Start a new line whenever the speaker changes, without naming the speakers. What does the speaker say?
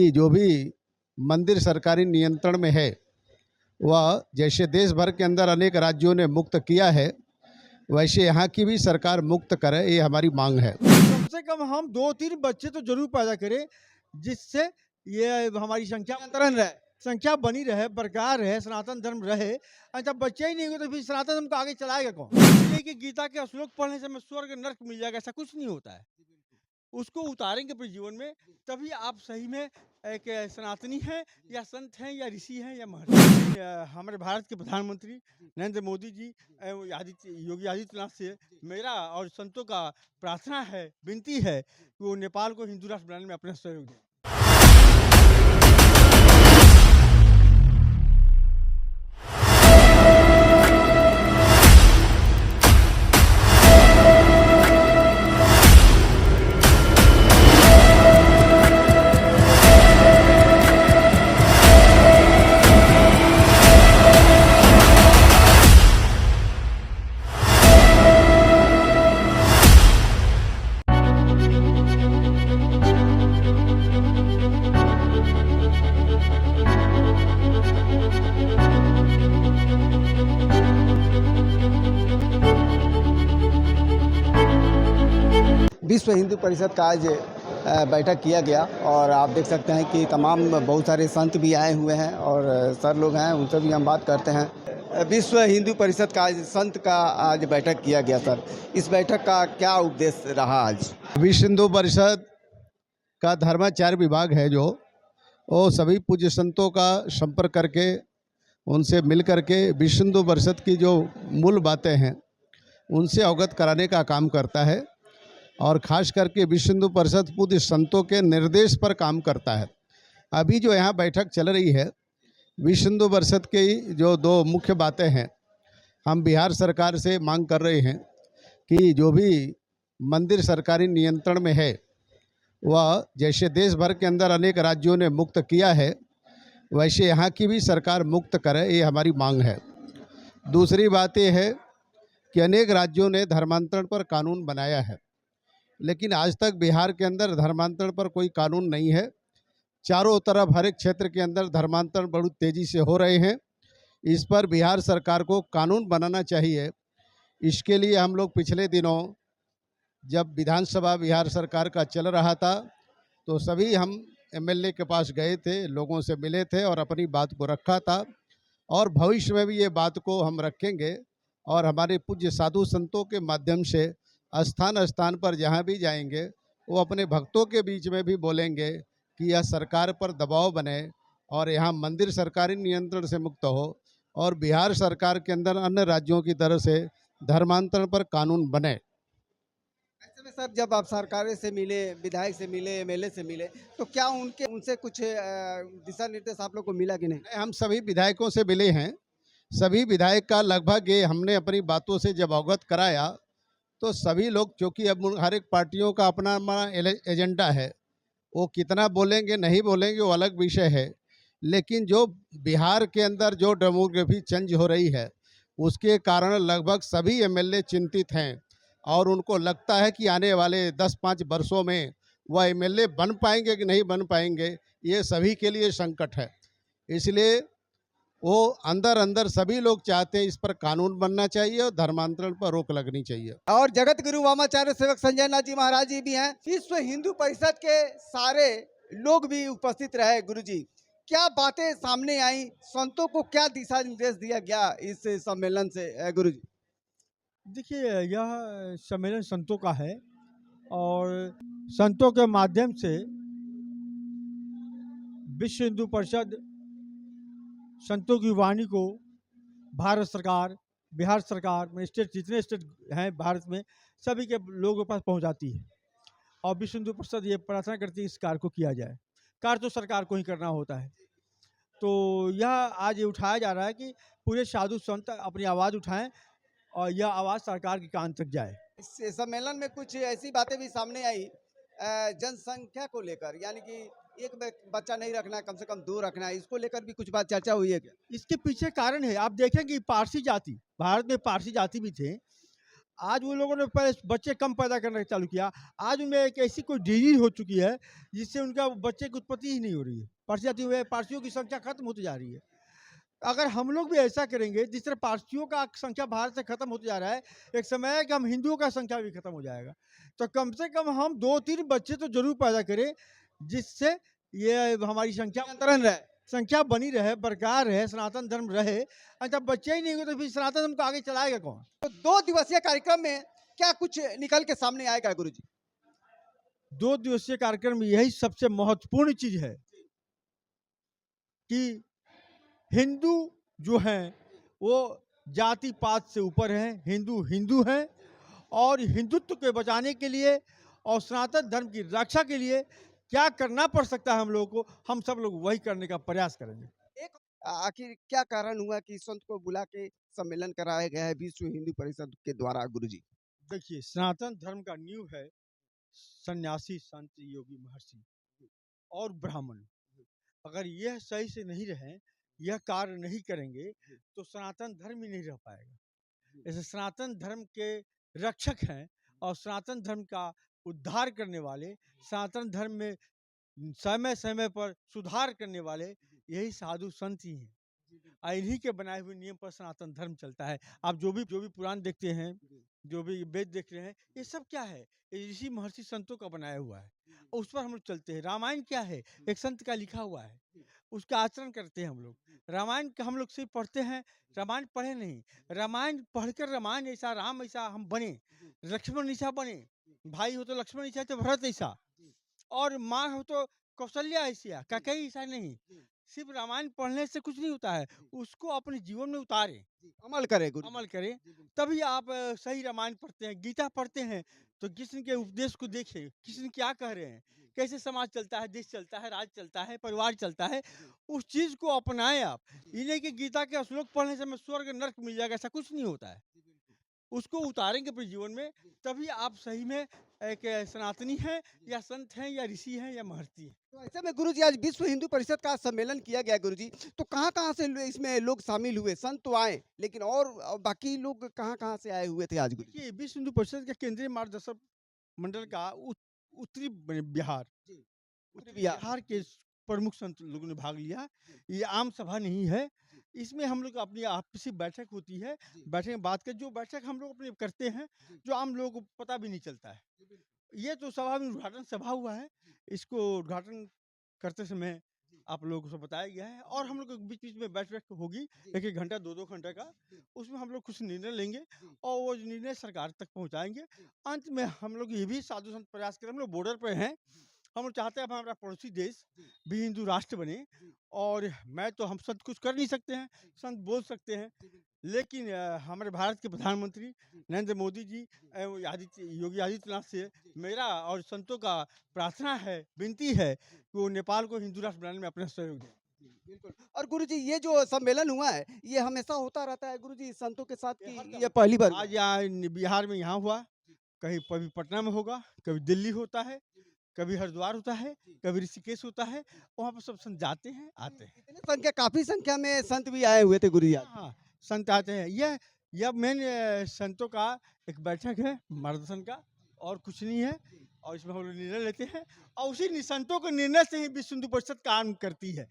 कि जो भी मंदिर सरकारी नियंत्रण में है वह जैसे देश भर के अंदर अनेक राज्यों ने मुक्त किया है वैसे यहाँ की भी सरकार मुक्त करे, ये हमारी मांग है।
कम से कम हम 2-3 बच्चे तो जरूर पैदा करें जिससे ये हमारी संख्या नियंत्रण रहे, संख्या बनी रहे, बरकरार रहे, सनातन धर्म रहे। अच्छा बच्चे ही नहीं हुए तो फिर सनातन धर्म को आगे चलाएगा कौन? इसलिए कि गीता के श्लोक पढ़ने से हमें स्वर्ग नर्क मिल जाएगा, ऐसा कुछ नहीं होता है। उसको उतारेंगे अपने जीवन में, तभी आप सही में एक सनातनी हैं या संत हैं या ऋषि हैं या महर्षि। हमारे भारत के प्रधानमंत्री नरेंद्र मोदी जी योगी आदित्यनाथ से मेरा और संतों का प्रार्थना है, विनती है कि वो नेपाल को हिंदू राष्ट्र बनाने में अपना सहयोग दें।
विश्व हिंदू परिषद का आज बैठक किया गया और आप देख सकते हैं कि तमाम बहुत सारे संत भी आए हुए हैं और सर लोग हैं, उनसे भी हम बात करते हैं। विश्व हिंदू परिषद का आज संत का आज बैठक किया गया। सर, इस बैठक का क्या उद्देश्य रहा आज?
विश्व हिंदू परिषद का धर्माचार्य विभाग है जो वो सभी पूज्य संतों का संपर्क करके उनसे मिल करके विश्व हिंदू परिषद की जो मूल बातें हैं उनसे अवगत कराने का काम करता है और ख़ास करके विश्व हिंदू परिषद पूज्य संतों के निर्देश पर काम करता है। अभी जो यहाँ बैठक चल रही है विश्व हिंदू परिषद की जो दो मुख्य बातें हैं, हम बिहार सरकार से मांग कर रहे हैं कि जो भी मंदिर सरकारी नियंत्रण में है वह जैसे देश भर के अंदर अनेक राज्यों ने मुक्त किया है वैसे यहाँ की भी सरकार मुक्त करे, ये हमारी मांग है। दूसरी बात ये है कि अनेक राज्यों ने धर्मांतरण पर कानून बनाया है, लेकिन आज तक बिहार के अंदर धर्मांतरण पर कोई कानून नहीं है। चारों तरफ हर एक क्षेत्र के अंदर धर्मांतरण बहुत तेज़ी से हो रहे हैं। इस पर बिहार सरकार को कानून बनाना चाहिए। इसके लिए हम लोग पिछले दिनों जब विधानसभा बिहार सरकार का चल रहा था तो सभी हम एमएलए के पास गए थे, लोगों से मिले थे और अपनी बात को रखा था और भविष्य में भी ये बात को हम रखेंगे और हमारे पूज्य साधु संतों के माध्यम से स्थान स्थान पर जहाँ भी जाएंगे वो अपने भक्तों के बीच में भी बोलेंगे कि यह सरकार पर दबाव बने और यहाँ मंदिर सरकारी नियंत्रण से मुक्त हो और बिहार सरकार के अंदर अन्य राज्यों की तरह से धर्मांतरण पर कानून बने।
ऐसे में सर, जब आप सरकार से मिले, विधायक से मिले, एमएलए से मिले, तो क्या उनसे कुछ दिशा निर्देश आप लोग को मिला कि नहीं?
हम सभी विधायकों से मिले हैं। सभी विधायक का लगभग ये हमने अपनी बातों से जब अवगत कराया तो सभी लोग, क्योंकि अब हर एक पार्टियों का अपना एजेंडा है, वो कितना बोलेंगे नहीं बोलेंगे वो अलग विषय है, लेकिन जो बिहार के अंदर जो डेमोग्राफी चेंज हो रही है उसके कारण लगभग सभी एमएलए चिंतित हैं और उनको लगता है कि आने वाले 10-5 वर्षों में वह एमएलए बन पाएंगे कि नहीं बन पाएंगे, ये सभी के लिए संकट है। इसलिए वो अंदर अंदर सभी लोग चाहते हैं इस पर कानून बनना चाहिए और धर्मांतरण पर रोक लगनी चाहिए।
और जगत गुरु वामाचार्य सेवक संजय नाथ जी महाराज जी भी हैं। विश्व हिंदू परिषद के सारे लोग भी उपस्थित रहे। गुरु जी, क्या बातें सामने आई, संतों को क्या दिशा निर्देश दिया गया इस सम्मेलन से? गुरु जी
देखिए, यह सम्मेलन संतों का है और संतों के माध्यम से विश्व हिंदू परिषद संतों की वाणी को भारत सरकार, बिहार सरकार में स्टेट, जितने स्टेट हैं भारत में, सभी के लोगों के पास पहुंचाती है और विश्व हिंदू परिषद ये प्रार्थना करती है इस कार्य को किया जाए। कार्य तो सरकार को ही करना होता है। तो यह आज ये उठाया जा रहा है कि पूरे साधु संत अपनी आवाज़ उठाएं और यह आवाज़ सरकार के कान तक जाए।
इस सम्मेलन में कुछ ऐसी बातें भी सामने आई जनसंख्या को लेकर, यानी कि एक बच्चा नहीं रखना, कम से कम 2 रखना है, इसको लेकर भी कुछ बात चर्चा हुई है क्या?
इसके पीछे कारण है, आप देखें कि पारसी जाति, भारत में पारसी जाति भी थे। आज वो लोगों ने पहले बच्चे कम पैदा करना चालू किया। आज उनमें एक ऐसी कोई डिजीज हो चुकी है जिससे उनका बच्चे की उत्पत्ति ही नहीं हो रही है। पारसियों की संख्या खत्म होती जा रही है। अगर हम लोग भी ऐसा करेंगे जिस तरह पारसियों का संख्या भारत से खत्म होते जा रहा है, एक समय है कि हम हिंदुओं का संख्या भी खत्म हो जाएगा। तो कम से कम हम 2-3 बच्चे तो जरूर पैदा करें जिससे ये हमारी संख्या निरंतर रहे, संख्या बनी रहे, बरकरार रहे, सनातन धर्म रहे। और जब बच्चे ही नहीं होंगे तो फिर सनातन धर्म को आगे चलाएगा कौन?
तो 2 दिवसीय कार्यक्रम में क्या कुछ निकल के सामने आएगा गुरुजी?
2 दिवसीय कार्यक्रम में यही सबसे महत्वपूर्ण चीज है कि हिंदू जो हैं वो जाति पात से ऊपर हैं। हिंदू हिंदू हैं और हिंदुत्व को बचाने के लिए और सनातन धर्म की रक्षा के लिए क्या करना पड़ सकता है हम लोगों को, हम सब लोग वही करने का प्रयास करेंगे।
एक आखिर क्या कारण हुआ कि संत को बुला के सम्मेलन कराया गया है विश्व हिंदू परिषद के द्वारा गुरुजी?
देखिए, सनातन धर्म का नींव है सन्यासी, संत, योगी, महर्षि और ब्राह्मण। अगर यह सही से नहीं रहे, यह कार्य नहीं करेंगे तो सनातन धर्म ही नहीं रह पाएगा। ऐसे सनातन धर्म के रक्षक हैं और सनातन धर्म का उद्धार करने वाले, सनातन धर्म में समय समय पर सुधार करने वाले यही साधु संत ही हैं। और इन्हीं के बनाए हुए नियम पर सनातन धर्म चलता है। आप जो भी पुराण देखते हैं, जो भी वेद देख रहे हैं, ये सब क्या है? ये ऋषि महर्षि संतों का बनाया हुआ है और उस पर हम लोग चलते हैं। रामायण क्या है? एक संत का लिखा हुआ है, उसका आचरण करते हैं हम लोग। रामायण का हम लोग सिर्फ पढ़ते हैं, रामायण पढ़े नहीं। रामायण पढ़कर रामायण ऐसा, राम ऐसा हम बने, लक्ष्मण ऐसा बने, भाई हो तो लक्ष्मण ऐसा, तो भरत ऐसा, और माँ हो तो कौशल्या ऐसा, कैकेयी ऐसा नहीं। सिर्फ रामायण पढ़ने से कुछ नहीं होता है, उसको अपने जीवन में उतारे,
अमल करे गुरु।
अमल करें, तभी आप सही रामायण पढ़ते हैं। गीता पढ़ते हैं तो किसी के उपदेश को देखें, किसी क्या कह रहे हैं, कैसे समाज चलता है, देश चलता है, राज्य चलता है, परिवार चलता है, उस चीज को अपनाएं आप। इन्हें कि गीता के श्लोक पढ़ने से हमें स्वर्ग नर्क मिल जाएगा, ऐसा कुछ नहीं होता है। उसको उतारेंगे अपने जीवन में, तभी आप सही में एक सनातनी हैं या संत हैं या ऋषि हैं या महर्षि हैं।
तो ऐसे में गुरुजी आज विश्व हिंदू परिषद का सम्मेलन किया गया गुरुजी, तो कहाँ-कहाँ से इसमें लोग शामिल हुए? संत तो आए, लेकिन और बाकी लोग कहाँ-कहाँ से आए हुए थे आज गुरुजी?
देखिए, विश्व हिंदू परिषद के केंद्रीय मार्गदर्शक मंडल का उत्तरी बिहार, उत्तरी
बिहार।
बिहार के प्रमुख संत लोगों ने भाग लिया। ये आम सभा नहीं है, इसमें हम लोग अपनी आपसी बैठक होती है, बैठक में बात कर, जो बैठक हम लोग अपने करते हैं, जो आम लोगों को पता भी नहीं चलता है। ये तो सभा में उद्घाटन सभा हुआ है, इसको उद्घाटन करते समय आप लोगों को बताया गया है और हम लोग बीच बीच में बैठ होगी, 1-1 घंटा 2-2 घंटे का, उसमें हम लोग कुछ निर्णय लेंगे और वो निर्णय सरकार तक पहुंचाएंगे। अंत में हम लोग ये भी साधु संत प्रयास करें, हम लोग बॉर्डर पे हैं, हम लोग चाहते हैं हमारा पड़ोसी देश भी हिंदू राष्ट्र बने। और मैं तो हम संत कुछ कर नहीं सकते हैं, संत बोल सकते हैं, लेकिन हमारे भारत के प्रधानमंत्री नरेंद्र मोदी जी एवं योगी आदित्यनाथ से मेरा और संतों का प्रार्थना है, विनती है कि वो नेपाल को हिंदू राष्ट्र बनाने में अपना सहयोग दें।
बिल्कुल। और गुरुजी ये जो सम्मेलन हुआ है, ये हमेशा होता रहता है गुरुजी संतों के साथ कि ये पहली बार?
आज यहाँ बिहार में यहाँ हुआ, कहीं कभी पटना में होगा, कभी दिल्ली होता है, कभी हरिद्वार होता है, कभी ऋषिकेश होता है, वहाँ पर सब संत जाते हैं, आते हैं।
इतने संख्या, काफी संख्या में संत भी आए हुए थे गुरुजी आज।
हाँ, संत आते हैं। यह मेन संतों का एक बैठक है मार्गदर्शन का, और कुछ नहीं है। और इसमें हम लोग निर्णय लेते हैं और उसी संतों के निर्णय से ही विश्व हिंदू परिषद काम करती है।